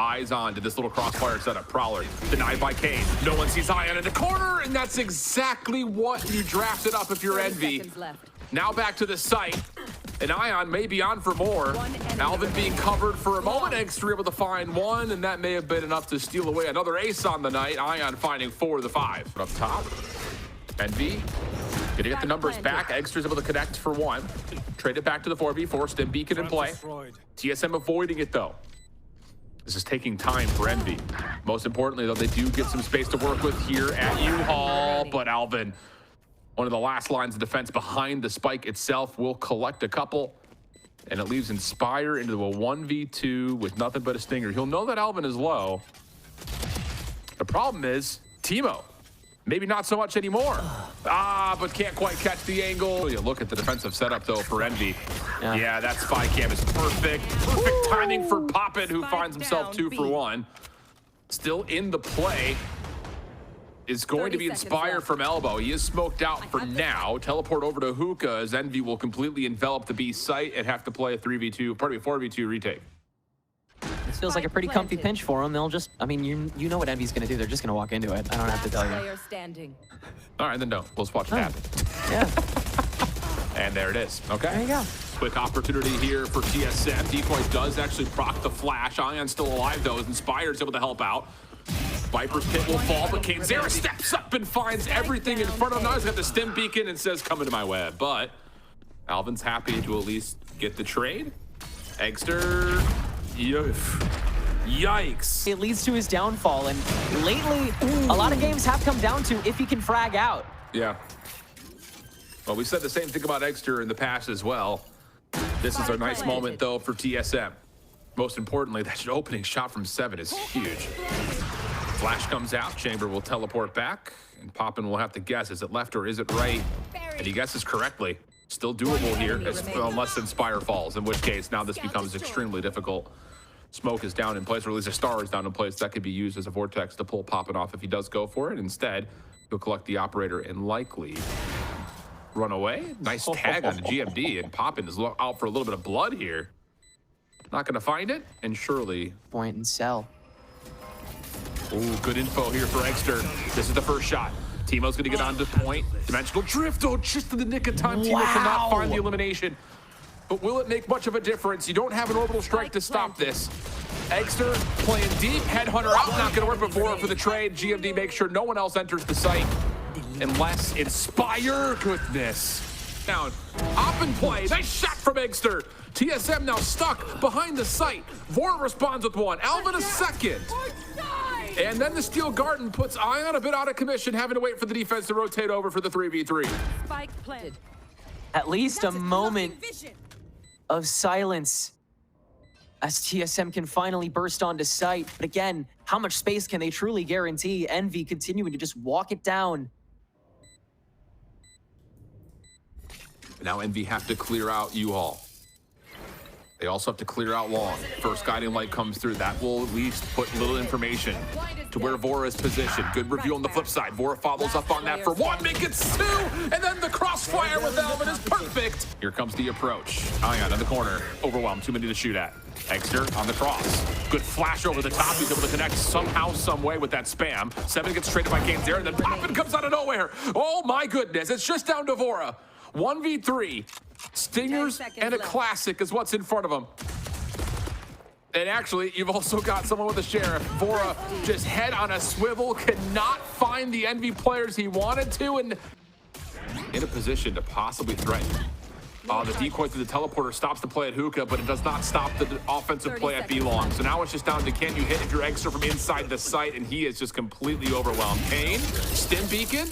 eyes on to this little crossfire setup. Prowler denied by Kane. No one sees Ion in the corner, and that's exactly what you drafted up if you're Envy. Now back to the site, and Ion may be on for more. Alvin being covered for a moment. Extra able to find one, and that may have been enough to steal away another ace on the night. Ion finding 4 of the 5. Up top, Envy gonna get the numbers back. Extra's able to connect for 1. Trade it back to the 4v4. Stim Beacon in play. TSM avoiding it though. This is taking time for Envy. Most importantly though, they do get some space to work with here at U-Haul, but Alvin, one of the last lines of defense behind the spike itself, will collect a couple, and it leaves Inspire into a 1v2 with nothing but a stinger. He'll know that Alvin is low. The problem is Timo. Maybe not so much anymore. But can't quite catch the angle. You look at the defensive setup though for Envy. Yeah, that spy cam is perfect. Perfect timing for Poppin, who finds himself 2 for 1. Still in the play is going to be Inspire from Elbow. He is smoked out for now. Teleport over to Hookah as Envy will completely envelop the B site and have to play a 3v2, pardon me, 4v2 retake. This feels like a pretty comfy pinch for them. They'll just, I mean, you know what Envy's going to do. They're just going to walk into it. I don't have to tell you. All right, then no. Let's watch it happen. Yeah. And there it is. Okay. There you go. Quick opportunity here for TSM. Decoy does actually proc the flash. Ion's still alive, though. Inspire's able to help out. Viper's pit will fall, but Zera steps up and finds everything in front of him. Now he's got the Stim Beacon and says, come into my web. But Alvin's happy to at least get the trade. Eggster. Yikes. It leads to his downfall, and lately, a lot of games have come down to if he can frag out. Yeah. Well, we said the same thing about Eggster in the past as well. This is a nice moment, though, for TSM. Most importantly, that opening shot from 7 is huge. Flash comes out, Chamber will teleport back, and Poppin will have to guess, is it left or is it right? And he guesses correctly. Still doable here, unless Inspire falls, in which case now this becomes extremely difficult. Smoke is down in place, or at least a star is down in place. That could be used as a vortex to pull Poppin off if he does go for it. Instead, he'll collect the operator and likely run away. Nice tag on the GMD, and Poppin is out for a little bit of blood here. Not gonna find it, and surely Point and sell. Ooh, good info here for Eggster. This is the first shot. Timo's gonna get onto point. Dimensional drift, oh, just in the nick of time. Timo cannot find the elimination. But will it make much of a difference? You don't have an orbital strike to stop this. Eggster playing deep, Headhunter out, not gonna work before for the trade. GMD makes sure no one else enters the site unless Inspire, goodness. Down, up and play, nice shot from Eggster. TSM now stuck behind the site. Vora responds with 1, Alvin a second. And then the Steel Garden puts Ion a bit out of commission, having to wait for the defense to rotate over for the 3v3. Spike planted. At least a moment of silence as TSM can finally burst onto site. But again, how much space can they truly guarantee? Envy continuing to just walk it down. Now Envy have to clear out U-Haul. They also have to clear out long. First guiding light comes through. That will at least put little information to where Vora is positioned. Good review on the flip side. Vora follows up on that for 1, make it 2, and then the crossfire with Alvin is perfect. Here comes the approach. Ion in the corner. Overwhelmed, too many to shoot at. Eggster on the cross. Good flash over the top. He's able to connect somehow, some way with that spam. 7 gets traded by Zera, and then Poppin comes out of nowhere. Oh my goodness, it's just down to Vora. 1v3. Stingers and a classic is what's in front of him. And actually, you've also got someone with a Sheriff. Vora just head on a swivel, cannot find the Envy players he wanted to, and in a position to possibly threaten. The decoy through the teleporter stops the play at Hookah, but it does not stop the offensive play at B-Long. So now it's just down to can you hit if you're Eggster from inside the site, and he is just completely overwhelmed. Kane, Stim Beacon,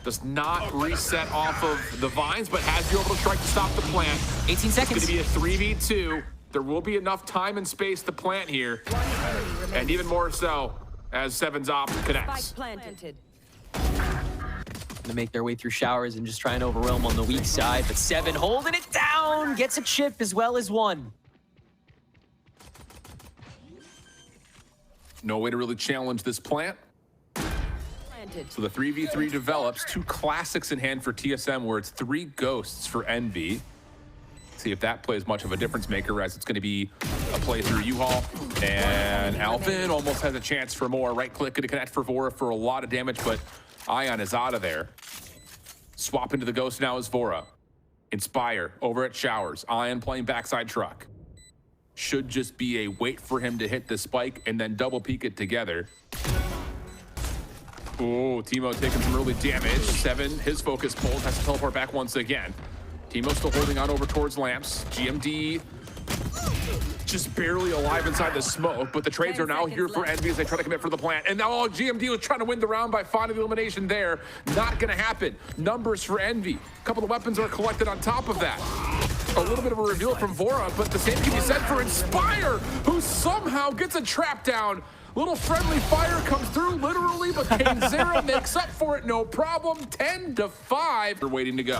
does not reset off of the vines, but has the orbital strike to stop the plant. 18 seconds. It's gonna be a 3v2. There will be enough time and space to plant here. And even more so as 7's op connects. Planted. Gonna make their way through showers and just try and overwhelm on the weak side, but 7 holding it down, gets a chip as well as 1. No way to really challenge this plant. So the 3v3 develops, 2 classics in hand for TSM, where it's 3 ghosts for Envy. See if that plays much of a difference maker, as it's going to be a play through U-Haul And Alvin almost has a chance for more. Right click to connect for Vora for a lot of damage, but Ion is out of there. Swap into the Ghost now is Vora. Inspire over at Showers. Ion playing backside truck. Should just be a wait for him to hit the spike and then double peek it together. Oh, Timo taking some early damage. 7, his focus pulled, has to teleport back once again. Timo still holding on over towards Lamps. GMD just barely alive inside the smoke, but the trades are now here for Envy as they try to commit for the plant. And now GMD was trying to win the round by finding the elimination there. Not gonna happen. Numbers for Envy. A couple of weapons are collected on top of that. A little bit of a reveal from Vora, but the same can be said for Inspire, who somehow gets a trap down. Little friendly fire comes through, literally, but Kane Zero makes up for it, no problem. 10-5. They're waiting to go.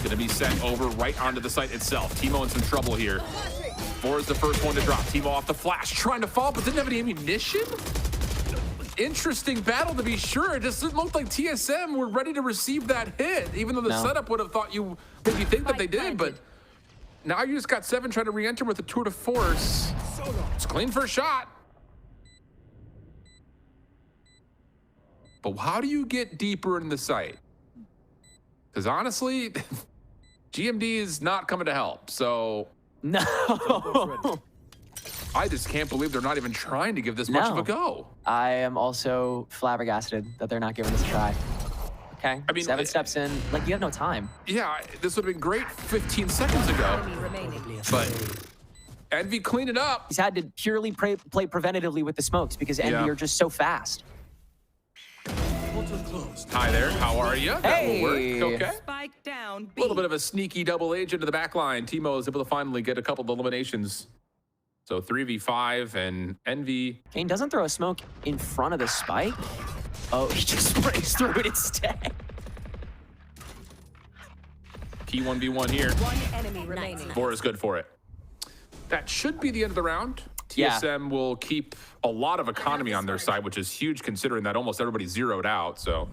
Gonna be sent over right onto the site itself. Timo in some trouble here. Vora's the first one to drop. Timo off the flash, trying to fall, but didn't have any ammunition. Interesting battle to be sure. It just didn't look like TSM were ready to receive that hit, even though the setup would have thought you maybe think that they did, but now you just got 7 trying to re-enter with a tour de force. It's clean for a shot. But how do you get deeper in the site? Because honestly, GMD is not coming to help, so. No. I just can't believe they're not even trying to give this much of a go. I am also flabbergasted that they're not giving this a try. Okay, I mean, 7 steps in, like you have no time. Yeah, this would have been great 15 seconds ago. But Envy clean it up. He's had to purely play preventatively with the smokes because Envy are just so fast. Hi there, how are you? That will work, okay. Spike down. A little bit of a sneaky double agent to the back line. Timo is able to finally get a couple of eliminations. So 3v5 and Envy. Kane doesn't throw a smoke in front of the spike. Oh, he just breaks through it instead. Key 1v1 here. One enemy remaining. Vora's good for it. That should be the end of the round. TSM will keep a lot of economy on their side, which is huge considering that almost everybody zeroed out, so.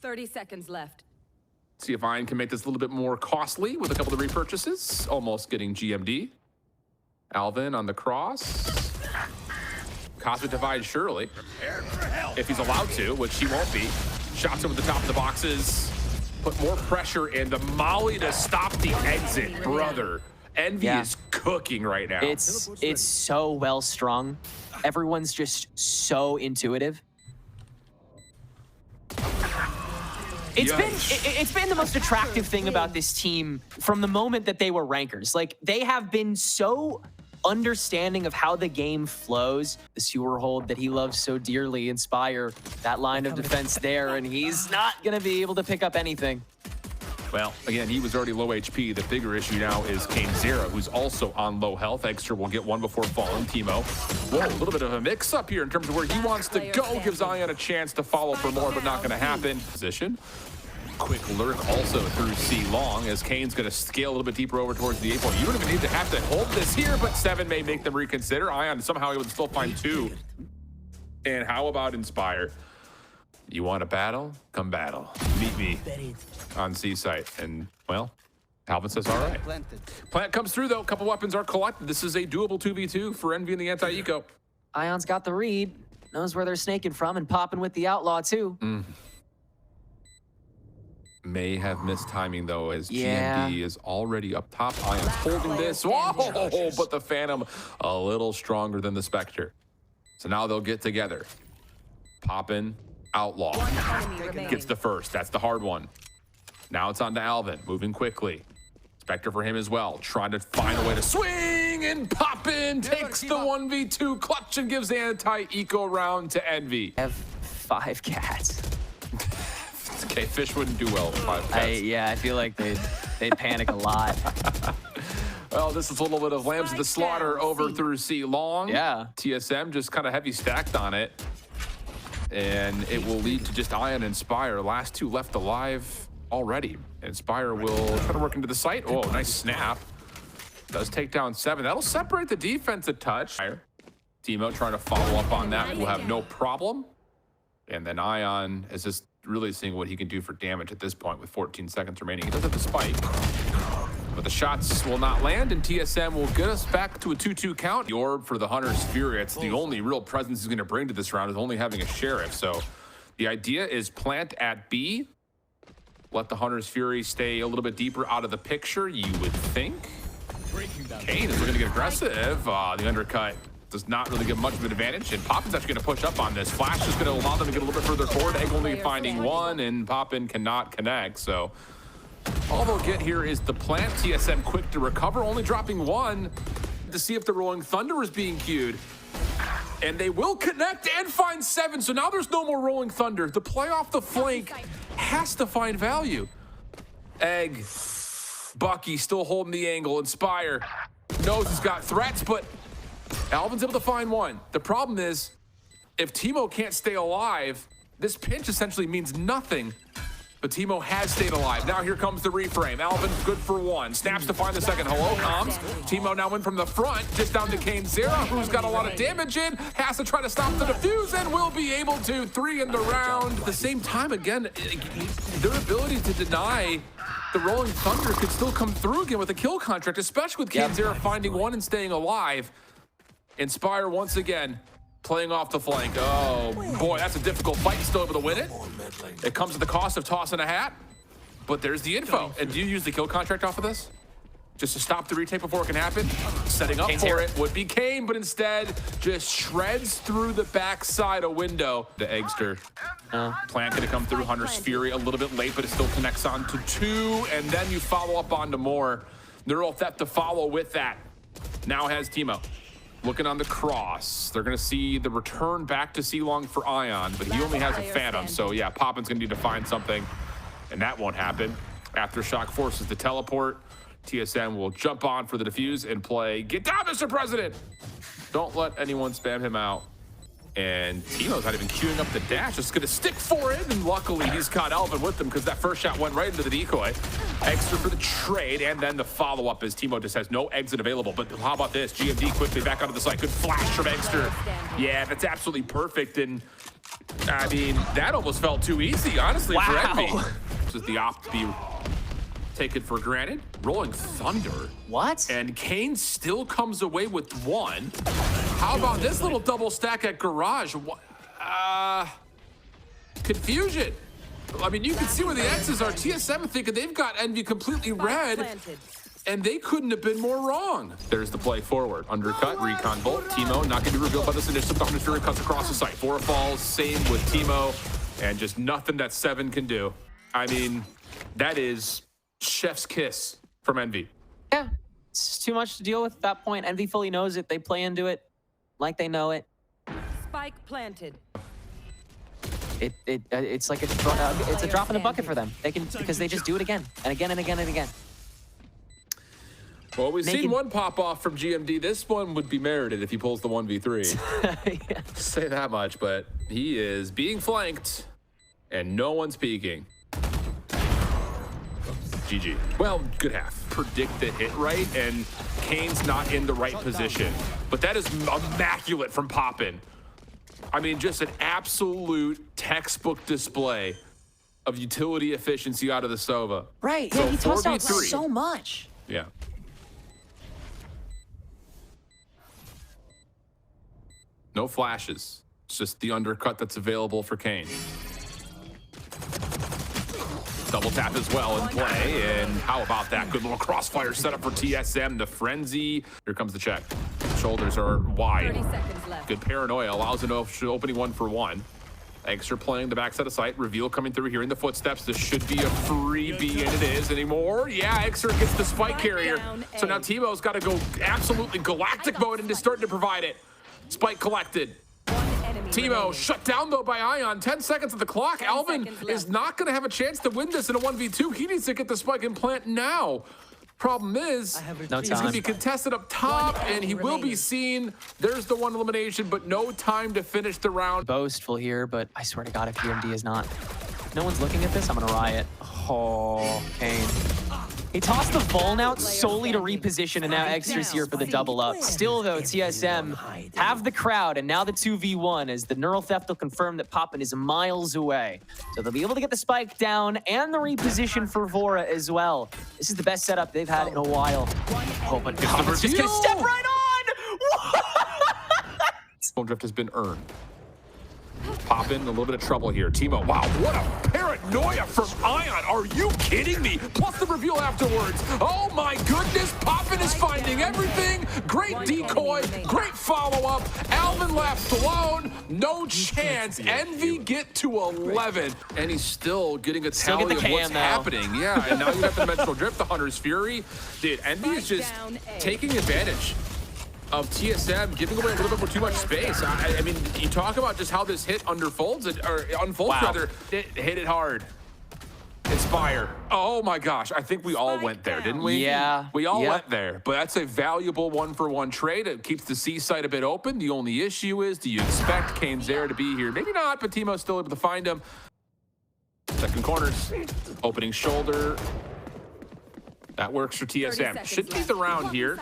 30 seconds left. See if Iron can make this a little bit more costly with a couple of repurchases. Almost getting GMD. Alvin on the cross. Cosmic Divide, surely. If he's allowed to, which he won't be. Shots over the top of the boxes. Put more pressure in the molly to stop the exit, brother. Envy is cooking right now. It's so well strung. Everyone's just so intuitive. It's been the most attractive thing about this team from the moment that they were rankers. Like, they have been so understanding of how the game flows. The sewer hold that he loves so dearly, Inspire, that line of defense there, and he's not gonna be able to pick up anything. Well, again, he was already low HP. The bigger issue now is Kane Zero, who's also on low health. Extra will get one before falling. Timo. Whoa, a little bit of a mix-up here in terms of where he wants to go. Gives Ion a chance to follow for more, but not gonna happen. Position. Quick lurk also through C long as Kane's going to scale a little bit deeper over towards the 8 point. You don't even need to have to hold this here, but 7 may make them reconsider. Ion somehow he would still find 2. And how about Inspire? You want to battle? Come battle. Meet me on C site. And, well, Alvin says, all right. Plant comes through, though. A couple weapons are collected. This is a doable 2v2 for Envy and the anti-eco. Ion's got the read. Knows where they're snaking from and popping with the outlaw, too. May have missed timing though, as GMD is already up top. I am holding this. Whoa! But the Phantom a little stronger than the Spectre. So now they'll get together. Poppin', Outlaw gets the first. That's the hard one. Now it's on to Alvin, moving quickly. Spectre for him as well, trying to find a way to swing, and Poppin' takes the 1v2 clutch and gives anti-eco round to Envy. I have 5 cats. Okay, Fish wouldn't do well with 5 cats. Yeah, I feel like they'd panic a lot. Well, this is a little bit of Lambs of the Slaughter over through C long. Yeah. TSM just kind of heavy stacked on it. And it will lead to just Ion and Inspire. Last 2 left alive already. Inspire will try to work into the site. Oh, nice snap. Does take down 7. That'll separate the defense a touch. Timo trying to follow up on that will have no problem. And then Ion is just really seeing what he can do for damage at this point with 14 seconds remaining. He does have the spike. But the shots will not land, and TSM will get us back to a 2-2 count. The orb for the Hunter's Fury, it's the only real presence he's going to bring to this round is only having a Sheriff. So the idea is plant at B, let the Hunter's Fury stay a little bit deeper out of the picture, you would think. Kane is looking to get aggressive. The undercut does not really give much of an advantage, and Poppin's actually going to push up on this. Flash is going to allow them to get a little bit further forward. Egg only finding one, and Poppin cannot connect. So all they'll get here is the plant. TSM quick to recover, only dropping one to see if the Rolling Thunder is being queued. And they will connect and find 7. So now there's no more Rolling Thunder. The play off the flank has to find value. Egg, Bucky still holding the angle. Inspire knows he's got threats, but Alvin's able to find one. The problem is, if Teemo can't stay alive, this pinch essentially means nothing. But Teemo has stayed alive. Now here comes the reframe. Alvin good for one. Snaps to find the second. Hello comes. Teemo now in from the front, just down to Kane Zera, who's got a lot of damage in. Has to try to stop the defuse and will be able to. 3 in the round. At the same time, again, their ability to deny the Rolling Thunder could still come through again with a kill contract, especially with Kane Zera finding one and staying alive. Inspire once again. Playing off the flank. Oh, boy, that's a difficult fight. Still able to win it. It comes at the cost of tossing a hat, but there's the info. And do you use the kill contract off of this? Just to stop the retake before it can happen? Setting up for it would be Kane, but instead just shreds through the backside a window. The Eggster. Plant gonna come through. Hunter's Fury a little bit late, but it still connects on to 2, and then you follow up onto more. Neural Theft to follow with that. Now has Teemo. Looking on the cross. They're going to see the return back to C-Long for Ion, but he only has a Phantom. So, yeah, Poppin's going to need to find something, and that won't happen. Aftershock forces the teleport. TSM will jump on for the defuse and play, "Get down, Mr. President!" Don't let anyone spam him out. And Teemo's not even queuing up the dash. Just going to stick for it, and luckily he's caught Alvin with him because that first shot went right into the decoy. Extra for the trade, and then the follow-up as Teemo just has no exit available. But how about this? GMD quickly back onto the side. Good flash from Eggster. Yeah, that's absolutely perfect. And, I mean, that almost felt too easy, honestly, for Envy. This is the opt to be taken for granted. Rolling Thunder. What? And Kane still comes away with one. How about this little double stack at Garage? Confusion. I mean, you can see where the X's are. TSM thinking they've got Envy completely red, and they couldn't have been more wrong. There's the play forward. Undercut, recon bolt. Teemo not going to be revealed by this initiative. Hunter's Fury cuts across the site. 4 falls, same with Teemo, and just nothing that 7 can do. I mean, that is chef's kiss from Envy. Yeah, it's too much to deal with at that point. Envy fully knows it. They play into it like they know it. Spike planted. It's like it's a drop in the bucket for them. They can, because they just do it again and again and again and again. Well, we've seen one pop off from GMD. This one would be merited if he pulls the 1v3. Yeah. Say that much, but he is being flanked and no one's peeking. GG. Well, good half. Predict the hit right, and Kane's not in the right position. But that is immaculate from Poppin. I mean, just an absolute textbook display of utility efficiency out of the Sova. Right, So yeah, he tossed out 4v3. so much. Yeah. No flashes. It's just the undercut that's available for Kane. Double tap as well in play, and how about that? Good little crossfire setup for TSM. The frenzy. Here comes the check. Shoulders are wide. 30 seconds left. Good paranoia allows an opening 1-for-1. Eggster playing the backside of sight. Reveal coming through, hearing the footsteps. This should be a freebie, and it is anymore. Yeah, Eggster gets the spike carrier. So now Teemo's got to go absolutely galactic mode and is starting to provide it. Spike collected. Teemo shut down though by Ion. 10 seconds of the clock. Alvin is not going to have a chance to win this in a 1v2. He needs to get the spike and plant now. Problem is, no he's going to be contested up top, and he will be seen. There's the one elimination, but no time to finish the round. Boastful here, but I swear to God, if UMD is not, if no one's looking at this, I'm gonna riot. Oh, Kane. He tossed the Vuln out solely to reposition, and now Extra's here for the double up. Still, though, TSM have the crowd, and now the 2v1 as the Neural Theft will confirm that Poppin is miles away. So they'll be able to get the spike down and the reposition for Vora as well. This is the best setup they've had in a while. Oh, but Poppin's just gonna step right on! What? Drift has been earned. Poppin, a little bit of trouble here. Timo, wow, what a paranoia from Ion. Are you kidding me? Plus the reveal afterwards. Oh my goodness, Poppin is finding everything. Great decoy, great follow-up. Alvin left alone. No chance. Envy get to 11. And he's still getting a tally of what's happening. Yeah, and now you have the Dimensional Drift, the Hunter's Fury. Dude, Envy is just taking advantage of TSM, giving away a little bit more too much space. I mean, you talk about just how this hit unfolds, rather. It hit it hard. Inspire. Oh my gosh, I think we all went there, didn't we? Yeah. We all went there, but that's a valuable one-for-one trade. It keeps the C site a bit open. The only issue is, do you expect Kane's to be here? Maybe not, but Timo's still able to find him. Second corners, opening shoulder. That works for TSM. Should keep the round here.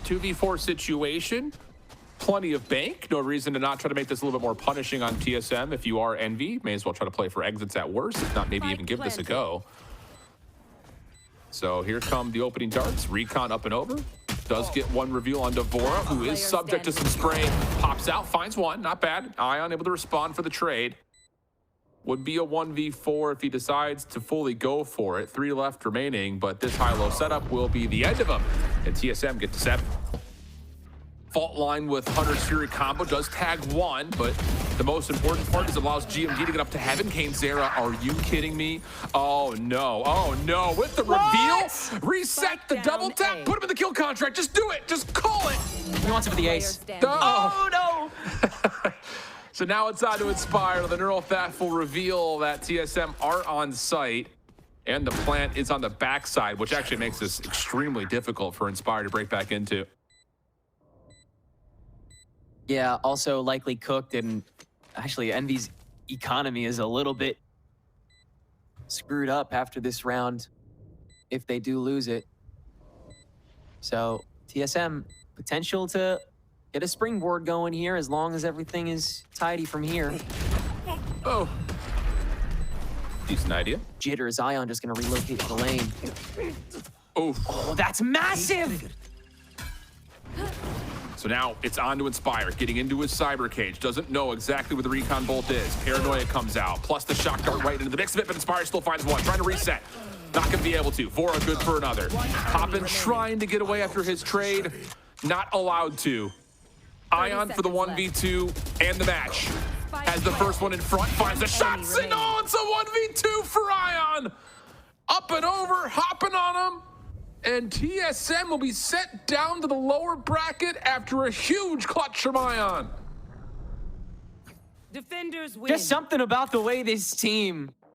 2v4 situation, plenty of bank. No reason to not try to make this a little bit more punishing on TSM. If you are Envy, may as well try to play for exits at worst, if not maybe even give this a go. So here come the opening darts. Recon up and over. Does get one reveal on Devora, who is subject to some spray. Pops out, finds one, not bad. Ion able to respond for the trade. Would be a 1v4 if he decides to fully go for it. 3 left remaining, but this high-low setup will be the end of him. And TSM get to 7. Fault line with Hunter's Fury combo does tag 1, but the most important part is it allows GMD to get up to heaven. Kane's, are you kidding me? Oh no, with the reveal, reset the double tap, put him in the kill contract, just do it, just call it. He wants it for the ace. Oh no. So now it's on to Inspire. The Neural Theft will reveal that TSM are on site, and the plant is on the backside, which actually makes this extremely difficult for Inspire to break back into. Yeah, also likely cooked, and actually Envy's economy is a little bit screwed up after this round if they do lose it. So TSM, potential to get a springboard going here as long as everything is tidy from here. Oh. Decent idea. Jitter, Ion just gonna relocate to the lane. Oh, that's massive! So now it's on to Inspire, getting into his cyber cage. Doesn't know exactly where the recon bolt is. Paranoia comes out, plus the shock dart right into the mix of it, but Inspire still finds one, trying to reset. Not gonna be able to. Vora good for another. Poppin trying to get away after his trade. Not allowed to. Ion for the 1v2 and the match. Has the first one in front, finds the shot signal. It's a 1v2 for Ion. Up and over, hopping on him. And TSM will be sent down to the lower bracket after a huge clutch from Ion. Defenders win. Just something about the way this team